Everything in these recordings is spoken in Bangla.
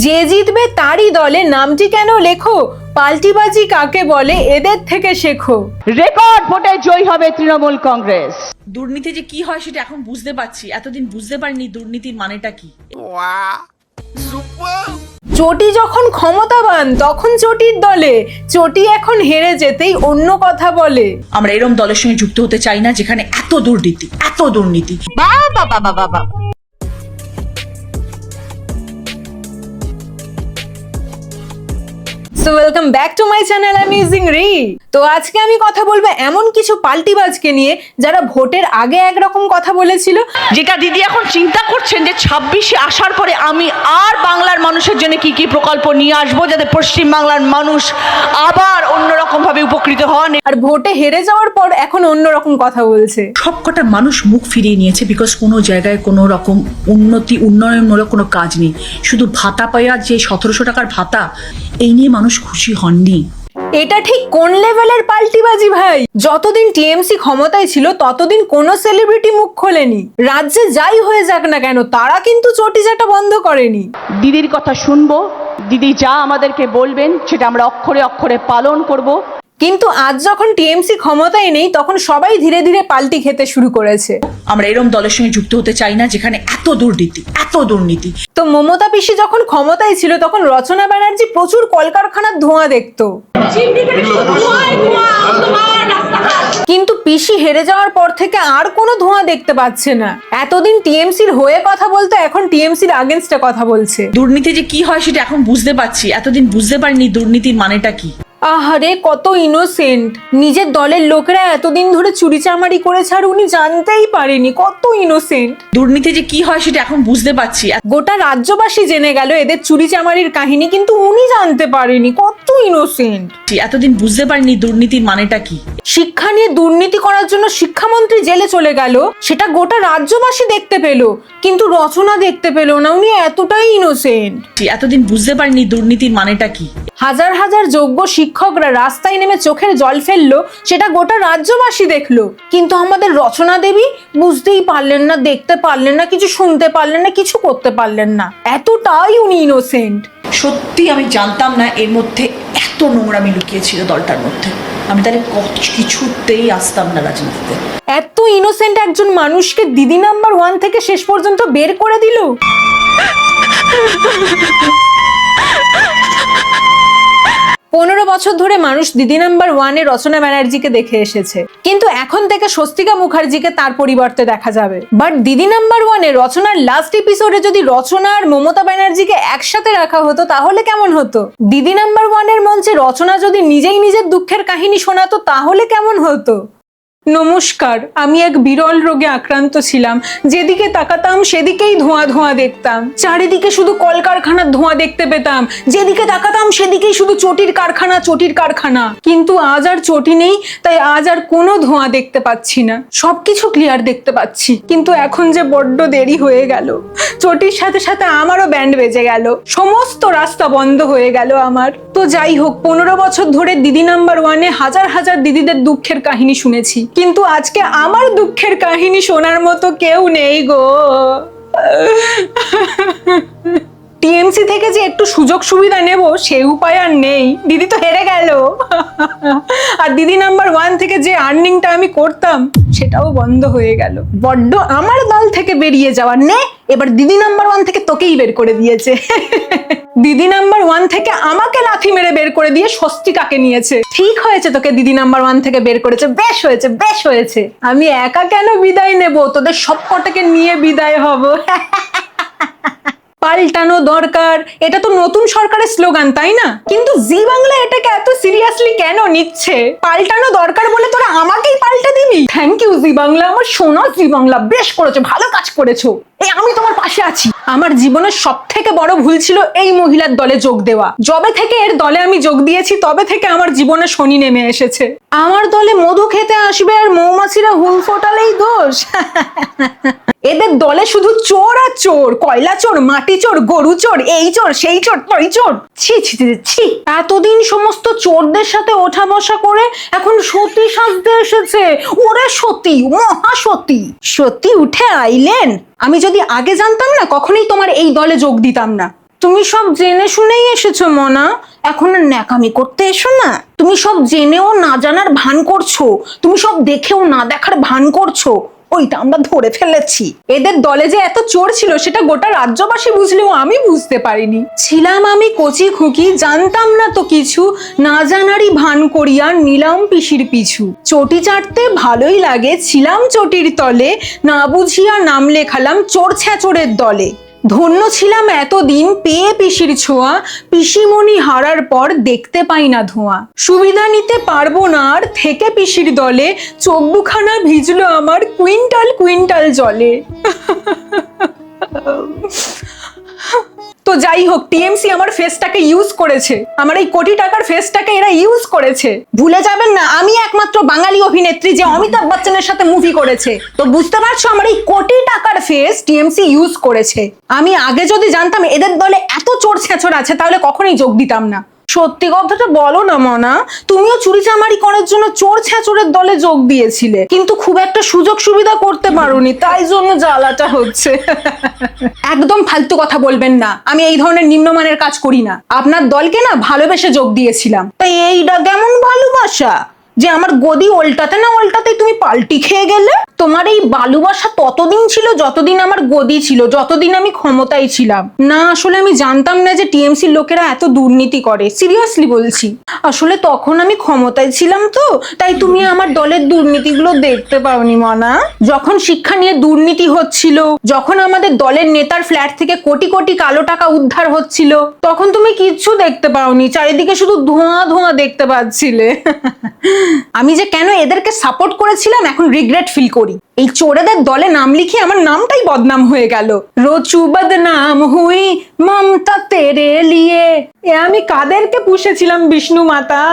যে জিতবে তারই দলে নামটি কেন লেখো, পাল্টিবাজি কাকে বলে এদের থেকে শেখো। রেকর্ড ভোটে জয়ী হবে তৃণমূল কংগ্রেস। দুর্নীতি যে কি হয় সেটা এখন বুঝতে পারছি, এতদিন বুঝতে পারিনি দুর্নীতির মানেটা কি। চটি যখন ক্ষমতাবান তখন চটির দলে, চটি এখন হেরে যেতেই অন্য কথা বলে। আমরা এরম দলের সঙ্গে যুক্ত হতে চাই না যেখানে এত দুর্নীতি, এত দুর্নীতি। বাবা বাবা বাবা। So welcome back to my channel amazing রি। তো আজকে আমি কথা বলবো এমন কিছু পাল্টিবাজকে নিয়ে যারা ভোটের আগে একরকম কথা বলেছিল, যেটা দিদি এখন চিন্তা করছেন যে 26-এ আসার পরে আমি আর বাংলার মানুষের জন্য কি কি প্রকল্প নিয়ে আসবো যাতে পশ্চিম বাংলার মানুষ আবার অন্যরকম ভাবে উপকৃত হন। আর ভোটে হেরে যাওয়ার পর এখন অন্যরকম কথা বলছে। সবকটা মানুষ মুখ ফিরিয়ে নিয়েছে, বিকজ কোনো জায়গায় কোনো রকম উন্নয়নমূলক কোনো কাজ নেই। শুধু ভাতা পাওয়া, যে 1700 টাকার ভাতা, এই নিয়ে মানুষ খুশি হননি। এটা ঠিক কোন লেভেলের পাল্টিবাজি ভাই? যতদিন টিএমসি ক্ষমতায় ছিল ততদিন কোনো সেলিব্রিটি মুখ খোলেনি। রাজ্যে যাই হয়ে যাক না কেন তারা কিন্তু চটিচাটা বন্ধ করেনি। দিদির কথা শুনবো, দিদি যা আমাদেরকে বলবেন সেটা আমরা অক্ষরে অক্ষরে পালন করব। কিন্তু আজ যখন টিএমসি ক্ষমতায় নেই তখন সবাই ধীরে ধীরে পাল্টি খেতে শুরু করেছে। আমরা এরম দলের সঙ্গে যুক্ত হতে চাই না যেখানে এত দুর্নীতি, এত দুর্নীতি। তো মমতা পিসি যখন ক্ষমতায় ছিল তখন রচনা ব্যানার্জি প্রচুর কলকারখানার ধোঁয়া দেখতো, কিন্তু পিসি হেরে যাওয়ার পর থেকে আর কোনো ধোঁয়া দেখতে পাচ্ছে না। এতদিন টিএমসির হয়ে কথা বলতো, এখন টিএমসির আগেনস্টে কথা বলছে। দুর্নীতি যে কি হয় সেটা এখন বুঝতে পারছি, এতদিন বুঝতে পারিনি দুর্নীতির মানেটা কি। আহারে কত ইনোসেন্ট, নিজের দলের লোকেরা এতদিন ধরে চুরিচামারি করেছে আর উনি জানতেই পারেনি, কত ইনোসেন্ট। দুর্নীতি যে কি হয় সেটা এখন বুঝতে পারছি। গোটা রাজ্যবাসী জেনে গেল এদের চুরিচামারির কাহিনী, কিন্তু উনি জানতে পারেনি, কত ইনোসেন্ট। এতদিন বুঝতে পারিনি দুর্নীতির মানেটা কি। শিক্ষা নিয়ে দুর্নীতি করার জন্য শিক্ষামন্ত্রী জেলে চলে গেল, সেটা গোটা রাজ্যবাসী দেখতে পেল, কিন্তু রচনা দেখতে পেল না। উনি এতটাই ইনোসেন্ট। এতদিন বুঝতে পারিনি দুর্নীতির মানেটা কি। হাজার হাজার যোগ্য শিক্ষকরা রাস্তায় নেমে চোখের জল ফেললো, সেটা গোটা রাজ্যবাসী দেখলো, কিন্তু আমাদের রচনা দেবী বুঝতেই পারলেন না, দেখতে পারলেন না, কিছু শুনতে পারলেন না, কিছু করতে পারলেন না। এতটাই উনি ইনোসেন্ট। সত্যি আমি জানতাম না এর মধ্যে এত নোংরামি লুকিয়েছিল দলটার মধ্যে। আমি তাহলে কিছুতেই আসতাম না রাজনীতিতে। এত ইনোসেন্ট একজন মানুষকে দিদি নাম্বার 1 থেকে শেষ পর্যন্ত বের করে দিল। 15 বছর ধরে মানুষ দিদি নাম্বার 1-এ রচনা ব্যানার্জিকে দেখে এসেছে, কিন্তু এখন থেকে স্বস্তিকা মুখার্জিকে তার পরিবর্তে দেখা যাবে। বাট দিদি নাম্বার 1-এ রচনার লাস্ট এপিসোডে যদি রচনা আর মমতা ব্যানার্জিকে একসাথে রাখা হতো তাহলে কেমন হতো? দিদি নাম্বার 1-এর মঞ্চে রচনা যদি নিজেই নিজের দুঃখের কাহিনী শোনাতো তাহলে কেমন হতো? নমস্কার, আমি এক বিরল রোগে আক্রান্ত ছিলাম। যেদিকে তাকাতাম সেদিকেই ধোঁয়া ধোঁয়া দেখতাম, চারিদিকে শুধু কলকারখানার ধোঁয়া দেখতে পেতাম। যেদিকে তাকাতাম সেদিকেই শুধু চটির কারখানা, চটির কারখানা। কিন্তু আজ আর চটি নেই, তাই আজ আর কোনো ধোঁয়া দেখতে পাচ্ছি না, সবকিছু ক্লিয়ার দেখতে পাচ্ছি। কিন্তু এখন যে বড্ড দেরি হয়ে গেল, চটির সাথে সাথে আমারও ব্যান্ড বেজে গেল, সমস্ত রাস্তা বন্ধ হয়ে গেল আমার। তো যাই হোক, 15 বছর ধরে দিদি নাম্বার 1-এ হাজার হাজার দিদিদের দুঃখের কাহিনী শুনেছি, কিন্তু আজকে আমার দুঃখের কাহিনী শোনার মতো কেউ নেই গো। টিএমসি থেকে যে একটু সুযোগ সুবিধা নেব সেই উপায় আর নেই, দিদি তো হেরে গেল। আর দিদি নাম্বার 1 থেকে যে আর্নিংটা আমি করতাম সেটাও বন্ধ হয়ে গেল। বড্ড আমার দল থেকে বেরিয়ে যাওয়ার নে, এবার দিদি নাম্বার 1 থেকে তোকেই বের করে দিয়েছে। দিদি নাম্বার 1 থেকে আমাকে লাথি মেরে বের করে দিয়ে স্বস্তিকাকে নিয়েছে। ঠিক হয়েছে, তোকে দিদি নাম্বার 1 থেকে বের করেছে, বেশ হয়েছে, বেশ হয়েছে। আমি একা কেন বিদায় নেব, তোদের সবকটাকে নিয়ে বিদায় হব। পাল্টানো দরকার, এটা তো নতুন সরকারের স্লোগান, তাই না? কিন্তু জি বাংলা এটাকে এত সিরিয়াসলি কেন নিচ্ছে? পাল্টানো দরকার বলে তোরা আমাকেই পাল্টা দিবি? থ্যাংক ইউ জি বাংলা, আমার সোনা জি বাংলা, বেশ করেছো, ভালো কাজ করেছো। আমি তোমার পাশে আছি। আমার জীবনের সব থেকে বড় ভুল ছিল এই মহিলার দলে যোগ দেওয়া। যবে থেকে এর দলে আমি যোগ দিয়েছি তবে থেকে আমার জীবনে শনি নেমে এসেছে। আমার দলে মধু খেতে আসবে আর মৌমাছিরা হুল ফোটালেই দোষ। এদের দলে শুধু চোর আর চোর, কয়লা চোর, মাটি চোর, গরু চোর, এই চোর, সেই চোর, তরি চোর। ছি ছি ছি। এতদিন সমস্ত চোরদের সাথে ওঠা বসা করে এখন সতী সাজতে এসেছে। ওরে সতী, মহাসতী। সতী উঠে আইলেন। আমি যদি আগে জানতাম না কখনোই তোমার এই দলে যোগ দিতাম না। তুমি সব জেনে শুনেই এসেছো মনা, এখন আর ন্যাকামি করতে এসো না। তুমি সব জেনেও না জানার ভান করছো, তুমি সব দেখেও না দেখার ভান করছো, ওইটা আমরা ধরে ফেলেছি। এদের দলে যে এত চোর ছিল সেটা গোটা রাজ্যবাসী বুঝলেও আমি বুঝতে পারিনি। ছিলাম আমি কচি খুকি, জানতাম না তো কিছু, না জানারই ভান করিয়া নিলাম পিসির পিছু। চটি চাটতে ভালোই লাগে, ছিলাম চটির তলে, না বুঝিয়া নাম লেখালাম চোর ছ্যাচোরের দলে। ধন্য ছিলাম এতদিন পেয়ে পিসির ছোঁয়া, পিসিমণি হারার পর দেখতে পাই না ধোঁয়া। সুবিধা নিতে পারবো না আর থেকে পিসির দলে, চোখ দুখানা ভিজলো আমার কুইন্টাল কুইন্টাল জলে। তো যাই হোক, টিএমসি আমার ফেসটাকে ইউজ করেছে, আমার এই কোটি টাকার ফেসটাকে এরা ইউজ করেছে। ভুলে যাবেন না আমি একমাত্র বাঙালি অভিনেত্রী যে অমিতাভ বচ্চনের সাথে মুভি করেছে। তো বুঝতে পারছো আমার এই কোটি টাকার ফেস টিএমসি ইউজ করেছে। আমি আগে যদি জানতাম এদের দলে এত চোর ছেঁচড় আছে তাহলে কখনোই যোগ দিতাম না। সত্যি কথাটা বলো না মনা, তুমিও চুরি চামারি করার জন্য চোর ছ্যাচরের দলে যোগ দিয়েছিলে, কিন্তু খুব একটা সুযোগ সুবিধা করতে পারোনি, তাই জন্য জ্বালাটা হচ্ছে। একদম ফালতু কথা বলবেন না, আমি এই ধরনের নিম্নমানের কাজ করি না। আপনার দলকে না ভালোবেসে যোগ দিয়েছিলাম। তাই এইটা কেমন ভালোবাসা যে আমার গদি ওল্টাতে না ওল্টাতেই তুমি পাল্টি খেয়ে গেলে? তোমার এই ভালোবাসা ততদিন ছিল যতদিন আমার গদি ছিল, যতদিন আমি ক্ষমতায় ছিলাম। না আসলে আমি জানতাম না যে টিএমসির লোকেরা এত দুর্নীতি করে, সিরিয়াসলি বলছি। আসলে তখন আমি ক্ষমতায় ছিলাম তো, তাই তুমি আমার দলের দুর্নীতিগুলো দেখতে পাওনি মনা। যখন শিক্ষা নিয়ে দুর্নীতি হচ্ছিল, যখন আমাদের দলের নেতার ফ্ল্যাট থেকে কোটি কোটি কালো টাকা উদ্ধার হচ্ছিল, তখন তুমি কিচ্ছু দেখতে পাওনি, চারিদিকে শুধু ধোঁয়া ধোঁয়া দেখতে পাচ্ছিলে। আমি যে কেন এদেরকে সাপোর্ট করেছিলাম এখন রিগ্রেট ফিল করি। এই চোরেদের দলে নাম লিখে আমার নামটাই বদনাম হয়ে গেল। রোচু বদনাম হুই মমতা তেরে লিয়ে। এ আমি কাদেরকে পুষেছিলাম বিষ্ণু মাতা,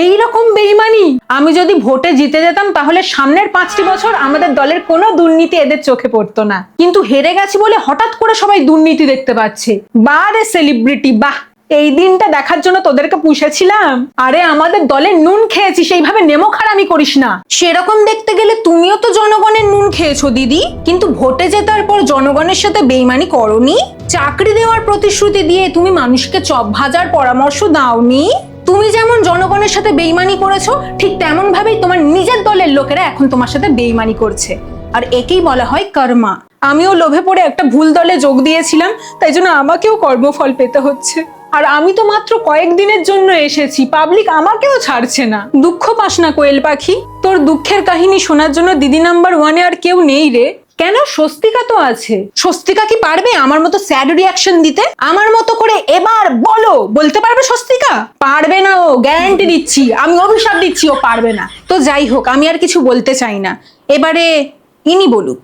এইরকম বেইমানি। আমি যদি ভোটে জিতে যেতাম তাহলে সামনের 5টি বছর আমাদের দলের কোনো দুর্নীতি এদের চোখে পড়তো না, কিন্তু হেরে গেছি বলে হঠাৎ করে সবাই দুর্নীতি দেখতে পাচ্ছে। বারে সেলিব্রিটি বাহ, এই দিনটা দেখার জন্য তোদেরকে পুষেছিলাম। আরে আমাদের দলে নুন খেয়েছি, সেইভাবে নেমো খারামি করিস না। সেরকম দেখতে গেলে তুমিও তো জনগণের নুন খেয়েছো দিদি, কিন্তু ভোটে জেতার পর জনগণের সাথে বেইমানি করনি। চাকরি দেওয়ার প্রতিশ্রুতি দিয়ে তুমি মানুষকে চপ ভাজার পরামর্শ দাওনি। তুমি যেমন জনগণের সাথে বেইমানি করেছো, ঠিক তেমন ভাবেই তোমার নিজের দলের লোকেরা এখন তোমার সাথে বেইমানি করছে, আর একেই বলা হয় কর্মা। আমিও লোভে পড়ে একটা ভুল দলে যোগ দিয়েছিলাম, তাই জন্য আমাকেও কর্মফল পেতে হচ্ছে। আর আমি তো মাত্র কয়েকদিনের জন্য এসেছি, পাবলিক আমাকেও ছাড়ছে না। দুঃখ পাস না কোয়েল পাখি, তোর দুঃখের কাহিনী শোনার জন্য দিদি নাম্বার 1-এ আর কেউ নেই রে। কেন, স্বস্তিকা তো আছে। স্বস্তিকা কি পারবে আমার মতো স্যাড রিয়াকশন দিতে? আমার মতো করে এবার বলো, বলতে পারবে স্বস্তিকা? পারবে না ও, গ্যারান্টি দিচ্ছি, আমি অভিশাপ দিচ্ছি ও পারবে না। তো যাই হোক, আমি আর কিছু বলতে চাই না, এবারে ইনি বলুক।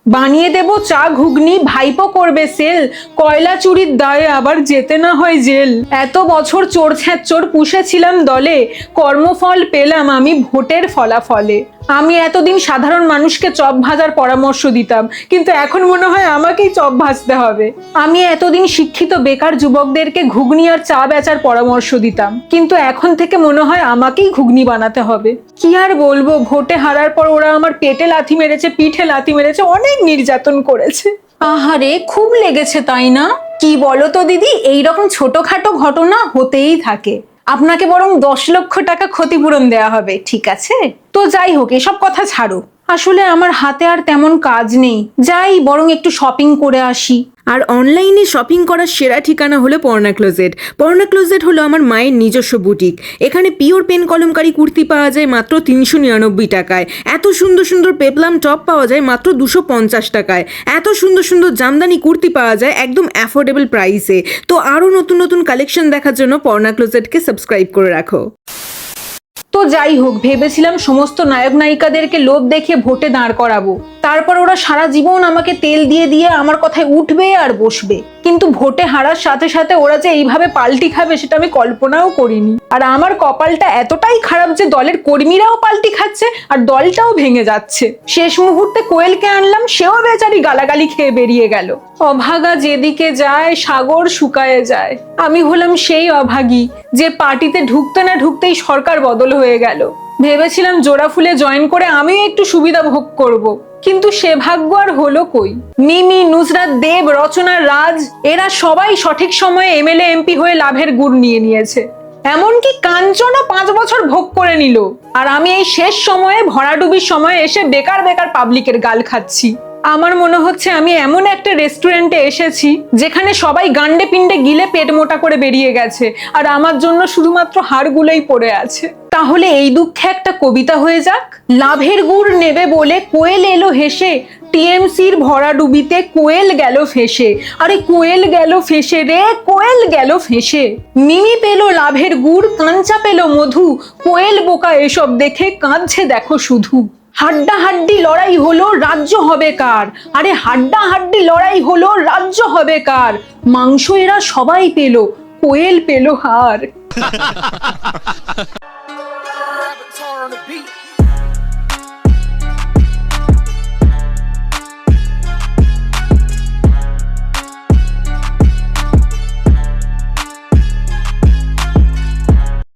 বানিয়ে দেব চা ঘুগনি, ভাইপো করবে সেল, কয়লা চুরির দায়ে আবার যেতে না হয় জেল। এত বছর চোর ছ্যাচোর পুষেছিলাম দলে, কর্মফল পেলাম আমি ভোটের ফলাফলে। আমি এতদিন সাধারণ মানুষকে চপ ভাজার পরামর্শ দিতাম, কিন্তু এখন মনে হয় আমাকেই চপ ভাজতে হবে। আমি এতদিন শিক্ষিত বেকার যুবকদেরকে ঘুগনি আর চা বেচার পরামর্শ দিতাম, কিন্তু এখন থেকে মনে হয় আমাকেই ঘুগনি বানাতে হবে। কি আর বলবো, ভোটে হারার পর ওরা আমার পেটে লাথি মেরেছে, পিঠে লাথি মেরেছে, অনেক নির্যাতন করেছে। আহারে, খুব লেগেছে তাই না? কি বলো তো দিদি, এইরকম ছোটখাটো ঘটনা হতেই থাকে। আপনাকে বরং 10 লক্ষ টাকা ক্ষতিপূরণ দেয়া হবে, ঠিক আছে? তো যাই হোক, এসব কথা ছাড়ো। আসলে আমার হাতে আর তেমন কাজ নেই, যাই বরং একটু শপিং করে আসি। আর অনলাইনে শপিং করার সেরা ঠিকানা হলো পর্ণা ক্লোজেট। পর্ণা ক্লোজেট হলো আমার মায়ের নিজস্ব বুটিক। এখানে পিওর পেন কলমকারি কুর্তি পাওয়া যায় মাত্র 399 টাকায়, এত সুন্দর সুন্দর পেপলাম টপ পাওয়া যায় মাত্র 250 টাকায়, এত সুন্দর সুন্দর জামদানি কুর্তি পাওয়া যায় একদম অ্যাফোর্ডেবল প্রাইসে। তো আরও নতুন নতুন কালেকশন দেখার জন্য পর্ণা ক্লোজেটকে সাবস্ক্রাইব করে রাখো। তো যাই হোক, ভেবেছিলাম সমস্ত নায়ক নায়িকাদেরকে লোভ দেখিয়ে ভোটে দাঁড় করাবো, তারপর ওরা সারা জীবন আমাকে তেল দিয়ে দিয়ে আমার কথায় উঠবে আর বসবে। কিন্তু ভোটে হারার সাথে সাথে ওরা যে এইভাবে পাল্টি খাবে সেটা আমি কল্পনাও করিনি। আর আমার কপালটা এতটাই খারাপ যে দলের কর্মীরাও পাল্টি খাচ্ছে আর দলটাও ভেঙে যাচ্ছে। শেষ মুহূর্তে কোয়েলকে আনলাম, সেও বেচারি গালাগালি খেয়ে বেরিয়ে গেল। অভাগা যেদিকে যায় সাগর শুকায়ে যায়। আমি হলাম সেই অভাগী যে পার্টিতে ঢুকতে না ঢুকতেই সরকার বদল হয়ে গেল। ভেবেছিলাম জোড়া ফুলে জয়েন করে আমিও একটু সুবিধা ভোগ করব, কিন্তু সে ভাগ্য আর হলো কই। মিমি, নুসরাত, দেব, রচনা, রাজ এরা সবাই সঠিক সময়ে এমএলএ এমপি হয়ে লাভের গুড় নিয়ে নিয়েছে। এমনকি কাঞ্চনও 5 বছর ভোগ করে নিল, আর আমি এই শেষ সময়ে ভরাডুবির সময়ে এসে বেকার বেকার পাবলিকের গাল খাচ্ছি। আমার মনে হচ্ছে আমি এমন একটা রেস্টুরেন্টে এসেছি যেখানে সবাই গান্ডে পিন্ডে গিলে পেট মোটা করে বেরিয়ে গেছে, আর আমার জন্য শুধুমাত্র হাড়গুলোই পড়ে আছে। তাহলে এই দুঃখে একটা কবিতা হয়ে যাক। লাভের গুড় নেবে বলে কোয়েল এলো হেসে, টিএমসির ভরাডুবিতে কোয়েল গেল ফেসে। আরে কোয়েল গেল ফেসে রে, কোয়েল গেল ফেসে। মিমি পেল লাভের গুড়, কাঞ্চা পেল মধু, কোয়েল বোকা এসব দেখে কাঁদছে দেখো শুধু। হাড্ডাহাড্ডি লড়াই হলো, রাজ্য হবে কার? আরে হাড্ডাহাড্ডি লড়াই হলো, রাজ্য হবে কার? মাংস এরা সবাই পেল, কোয়েল পেল হার। Avatar on the beat.